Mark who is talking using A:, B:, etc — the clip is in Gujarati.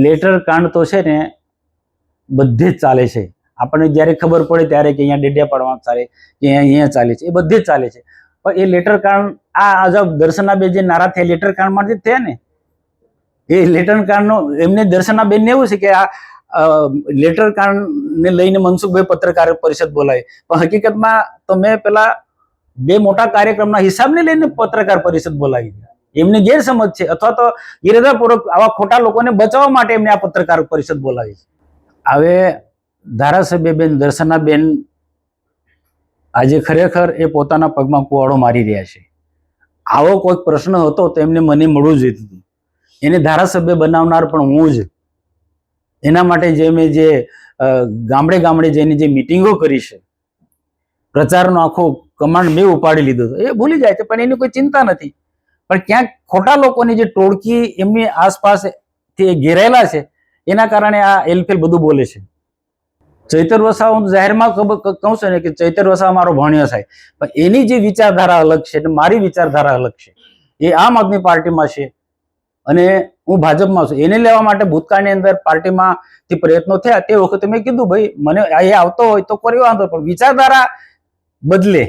A: લેટર કાંડ તો છે ને બધે જ ચાલે છે. આપણને જ્યારે ખબર પડે ત્યારે કે અહીંયા ડેડિયા પાડવામાં ચાલે, કે અહીંયા ચાલે છે, એ બધે જ ચાલે છે. પણ એ લેટર કાંડ આ અજબ દર્શનાબેન જે નારાજ થયા લેટર કાંડ માંથી જ થયા ને. એ લેટર કાંડનો એમને દર્શનાબેન ને એવું છે કે આ લેટર કાંડ ને લઈને મનસુખભાઈ પત્રકાર પરિષદ બોલાવી, પણ હકીકતમાં તો મેં પેલા 2 મોટા કાર્યક્રમના હિસાબને લઈને પત્રકાર પરિષદ બોલાવી. એમને ગેરસમજ છે, અથવા તો ઇરાદાપૂર્વક આવા ખોટા લોકોને બચાવવા માટે એમને આ પત્રકાર પરિષદ બોલાવી છે. હવે ધારાસભ્ય બેન દર્શનાબેન આજે ખરેખર એ પોતાના પગમાં કુવાડો મારી રહ્યા છે. આવો કોઈ પ્રશ્ન હતો તો એમને મને મળવું જોઈતું હતું. એને ધારાસભ્ય બનાવનાર પણ હું જ. એના માટે જે મેં જે ગામડે ગામડે જઈને જે મિટિંગો કરી છે, પ્રચારનો આખો કમાન્ડ મેં ઉપાડી લીધો હતો. એ ભૂલી જાય છે, પણ એની કોઈ ચિંતા નથી. પણ ક્યાંક ખોટા લોકોની જે ટોળકી એમની આસપાસ ઘેરાયેલા છે, એના કારણે આ એલફેલ બધું બોલે છે. ચૈતર વસાવા હું જાહેરમાં કહું છું ને કે ચૈતર વસાવા મારો ભણ્યો થાય, પણ એની જે વિચારધારા અલગ છે અને મારી વિચારધારા અલગ છે. એ આમ આદમી પાર્ટીમાં છે અને હું ભાજપમાં છું. એને લેવા માટે ભૂતકાળની અંદર પાર્ટીમાંથી પ્રયત્નો થયા. તે વખતે મેં કીધું ભાઈ મને એ આવતો હોય તો કરી વાંધો, પણ વિચારધારા બદલે